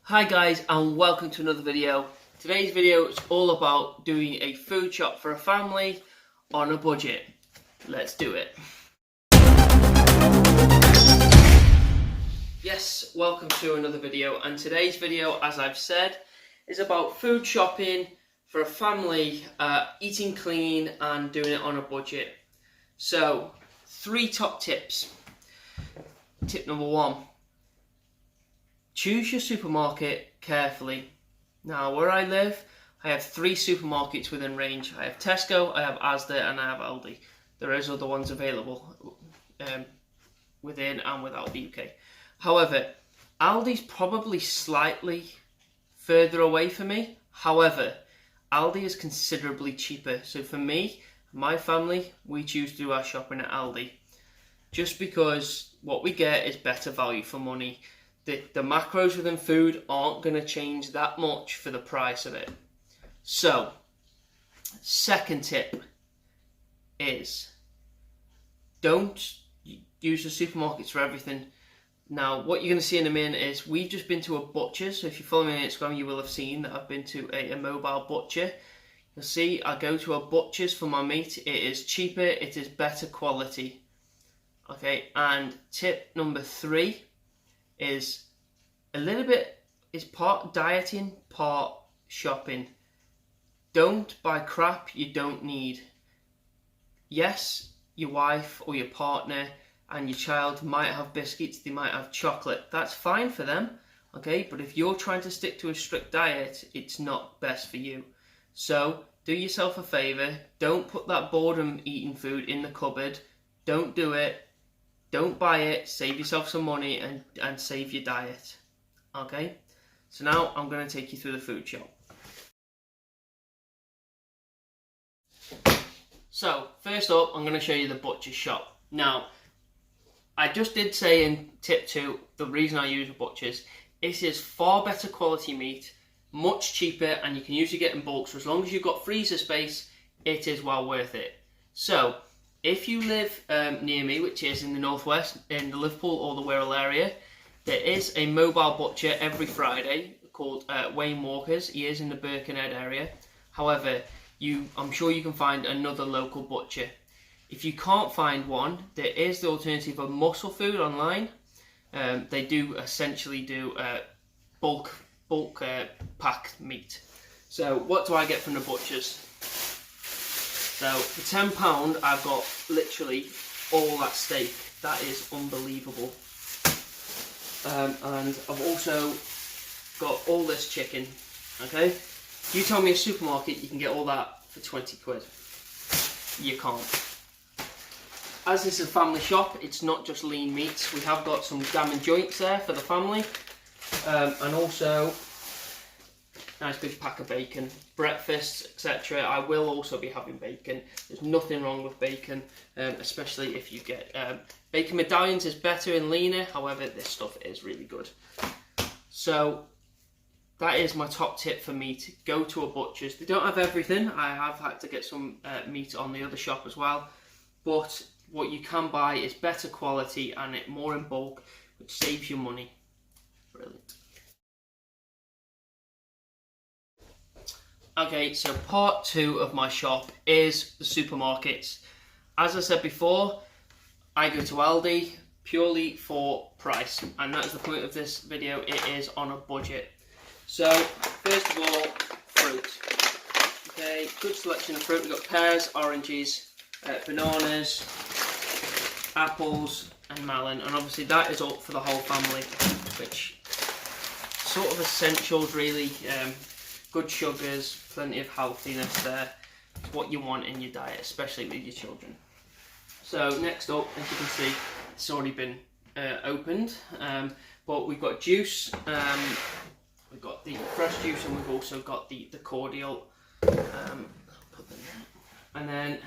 Hi guys, and welcome to another video. Today's video is all about doing a food shop for a family on a budget. Let's do it. Yes, welcome to another video, and today's video, as I've said, is about food shopping for a family, eating clean and doing it on a budget. So, 3 top tips. Tip number 1. Choose your supermarket carefully. Now, where I live, I have 3 supermarkets within range. I have Tesco, I have Asda, and I have Aldi. There is other ones available within and without the UK. However, Aldi's probably slightly further away for me. However, Aldi is considerably cheaper. So for me, my family, we choose to do our shopping at Aldi. Just because what we get is better value for money. The macros within food aren't going to change that much for the price of it. So, second tip is don't use the supermarkets for everything. Now, what you're going to see in a minute is we've just been to a butcher. So if you follow me on Instagram, you will have seen that I've been to a mobile butcher. You'll see I go to a butcher's for my meat. It is cheaper, it is better quality. Okay, and tip number 3 is part dieting, part shopping. Don't buy crap you don't need. Yes, your wife or your partner and your child might have biscuits, they might have chocolate. That's fine for them, okay? But if you're trying to stick to a strict diet, it's not best for you. So, do yourself a favour. Don't put that boredom eating food in the cupboard. Don't do it. Don't buy it, save yourself some money and save your diet. Okay? So now I'm going to take you through the food shop. So, first up, I'm going to show you the butcher's shop. Now, I just did say in tip 2, the reason I use a butcher's, it is far better quality meat, much cheaper, and you can usually get in bulk. So as long as you've got freezer space, it is well worth it. So, if you live near me, which is in the northwest, in the Liverpool or the Wirral area, there is a mobile butcher every Friday called Wayne Walker's. He is in the Birkenhead area. However, I'm sure you can find another local butcher. If you can't find one, there is the alternative of Muscle Food online. They do essentially do bulk packed meat. So what do I get from the butchers? So for £10, I've got literally all that steak. That is unbelievable. And I've also got all this chicken. Okay, you tell me a supermarket you can get all that for 20 quid. You can't. As this is a family shop, it's not just lean meats. We have got some gammon joints there for the family, and also nice big pack of bacon, breakfast, etc. I will also be having bacon. There's nothing wrong with bacon, especially if you get bacon medallions is better and leaner. However, this stuff is really good. So that is my top tip for meat. Go to a butcher's. They don't have everything. I have had to get some meat on the other shop as well, but what you can buy is better quality and it more in bulk, which saves you money. Brilliant. Okay, so part 2 of my shop is the supermarkets. As I said before, I go to Aldi purely for price, and that's the point of this video. It is on a budget. So, first of all, fruit. Okay, good selection of fruit. We've got pears, oranges, bananas, apples, and melon, and obviously that is up for the whole family, which sort of essentials really. Good sugars, plenty of healthiness there. It's what you want in your diet, especially with your children. So next up, as you can see, it's already been opened, but we've got juice, we've got the fresh juice, and we've also got the cordial. And then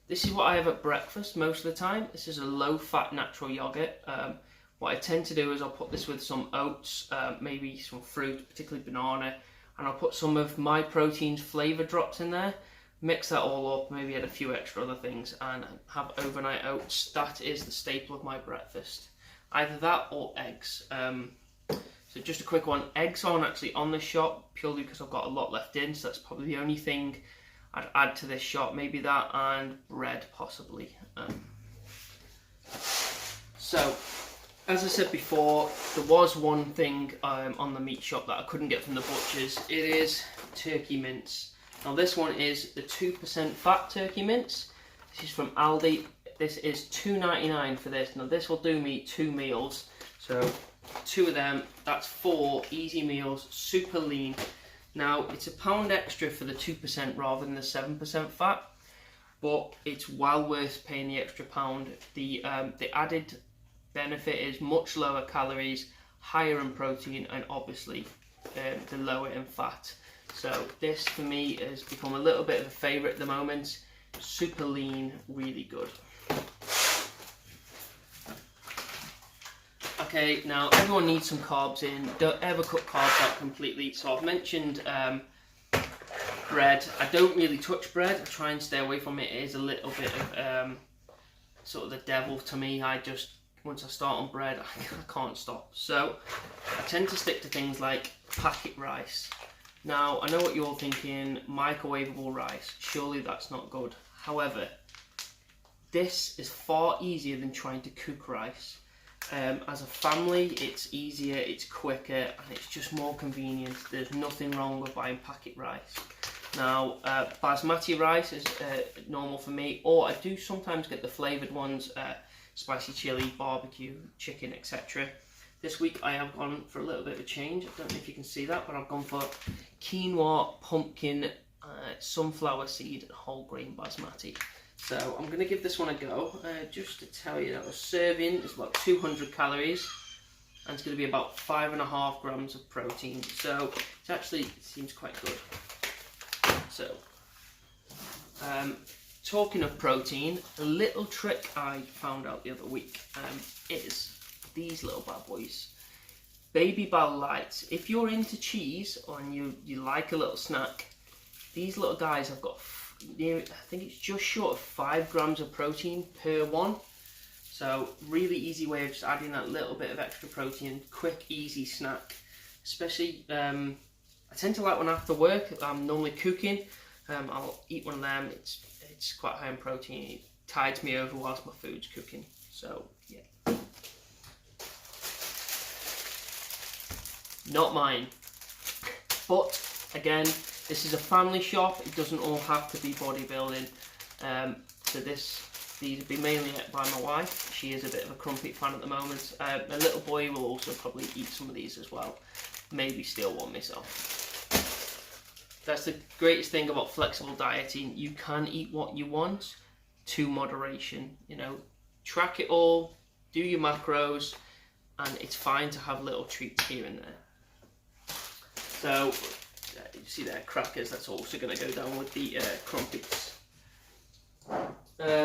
this is what I have at breakfast most of the time. This is a low-fat natural yogurt. What I tend to do is I'll put this with some oats, maybe some fruit, particularly banana, and I'll put some of My Protein's flavour drops in there, mix that all up, maybe add a few extra other things, and have overnight oats. That is the staple of my breakfast. Either that or eggs. So just a quick one, eggs aren't actually on the shot purely because I've got a lot left in, so that's probably the only thing I'd add to this shot, maybe that and bread possibly. So as I said before, there was one thing on the meat shop that I couldn't get from the butchers. It is turkey mince. Now this one is the 2% fat turkey mince. This is from Aldi. This is $2.99 for this. Now this will do me 2 meals. So 2 of them, that's 4 easy meals, super lean. Now it's £1 extra for the 2% rather than the 7% fat, but it's well worth paying the extra £1. The added benefit is much lower calories, higher in protein, and obviously the lower in fat. So this for me has become a little bit of a favourite at the moment. Super lean, really good. Okay, now everyone needs some carbs in. Don't ever cut carbs out completely. So I've mentioned bread. I don't really touch bread. I try and stay away from it. It is a little bit of sort of the devil to me. Once I start on bread, I can't stop. So I tend to stick to things like packet rice. Now, I know what you're thinking, microwavable rice. Surely that's not good. However, this is far easier than trying to cook rice. As a family, it's easier, it's quicker, and it's just more convenient. There's nothing wrong with buying packet rice. Now, basmati rice is normal for me, or I do sometimes get the flavoured ones, spicy chili, barbecue, chicken, etc. This week I have gone for a little bit of a change. I don't know if you can see that, but I've gone for quinoa, pumpkin, sunflower seed, and whole grain basmati. So I'm going to give this one a go, just to tell you that a serving is about 200 calories, and it's going to be about 5.5 grams of protein. So it seems quite good. So, talking of protein, a little trick I found out the other week is these little bad boys. Baby Bell Lights. If you're into cheese and you like a little snack, these little guys have got I think it's just short of 5 grams of protein per one. So really easy way of just adding that little bit of extra protein. Quick, easy snack. Especially, I tend to like one after work. I'm normally cooking. I'll eat one of them. It's quite high in protein. It tides me over whilst my food's cooking. So yeah. Not mine. But again, this is a family shop. It doesn't all have to be bodybuilding. So these will be mainly ate by my wife. She is a bit of a crumpet fan at the moment. My little boy will also probably eat some of these as well. Maybe steal one myself. That's the greatest thing about flexible dieting. You can eat what you want to moderation. You know, track it all, do your macros, and it's fine to have little treats here and there. So you see there, crackers, that's also going to go down with the crumpets. While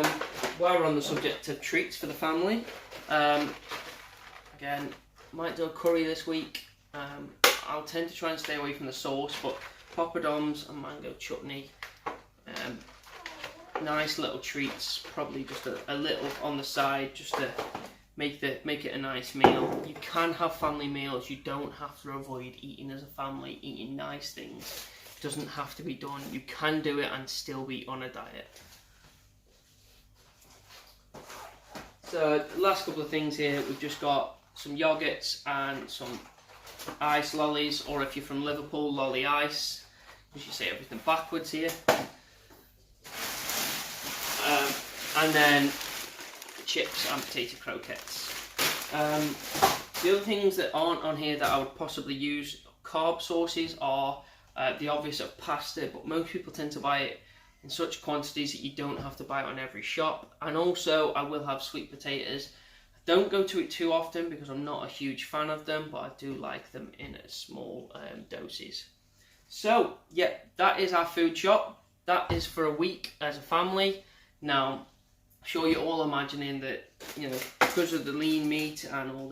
we're on the subject of treats for the family, again, might do a curry this week. I'll tend to try and stay away from the sauce, but poppadoms and mango chutney, nice little treats, probably just a little on the side, just to make it a nice meal. You can have family meals. You don't have to avoid eating as a family, eating nice things. It doesn't have to be done. You can do it and still be on a diet. So the last couple of things here, we've just got some yogurts and some ice lollies, or if you're from Liverpool, lolly ice. You should say everything backwards here. And then chips and potato croquettes. The other things that aren't on here that I would possibly use carb sources are the obvious of pasta, but most people tend to buy it in such quantities that you don't have to buy it on every shop. And also I will have sweet potatoes. I don't go to it too often because I'm not a huge fan of them, but I do like them in small doses. So yeah, that is our food shop. That is for a week as a family. Now, I'm sure you're all imagining that, you know, because of the lean meat and all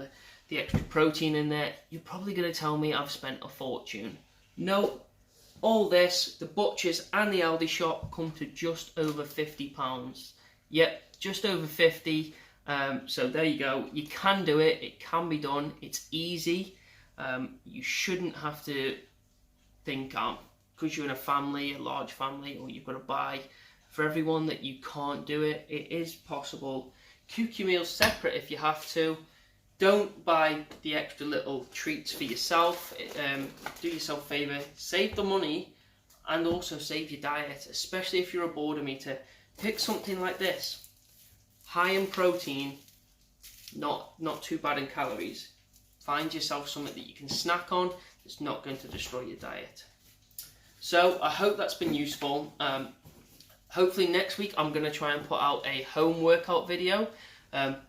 the extra protein in there, you're probably going to tell me I've spent a fortune. No, all this, the butchers and the Aldi shop, come to just over £50. Yep, just over 50. So there you go. You can do it. It can be done. It's easy. You shouldn't have to think because you're in a large family, or you've got to buy for everyone, that you can't do it. It is possible. Cook your meals separate if you have to. Don't buy the extra little treats for yourself. Do yourself a favour, save the money, and also save your diet, especially if you're a boredom eater. Pick something like this, high in protein, not too bad in calories. Find yourself something that you can snack on that's not going to destroy your diet. So I hope that's been useful. Hopefully next week I'm going to try and put out a home workout video. That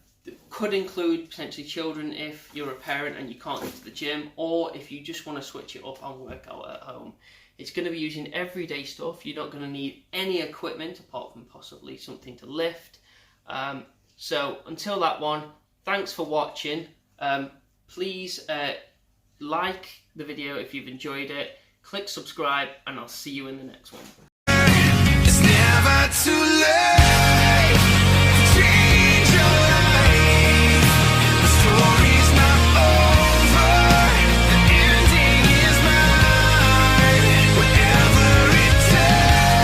could include potentially children if you're a parent and you can't go to the gym, or if you just want to switch it up and work out at home. It's going to be using everyday stuff. You're not going to need any equipment apart from possibly something to lift. So until that one, thanks for watching. Please like the video if you've enjoyed it. Click subscribe, and I'll see you in the next one. It's never too late.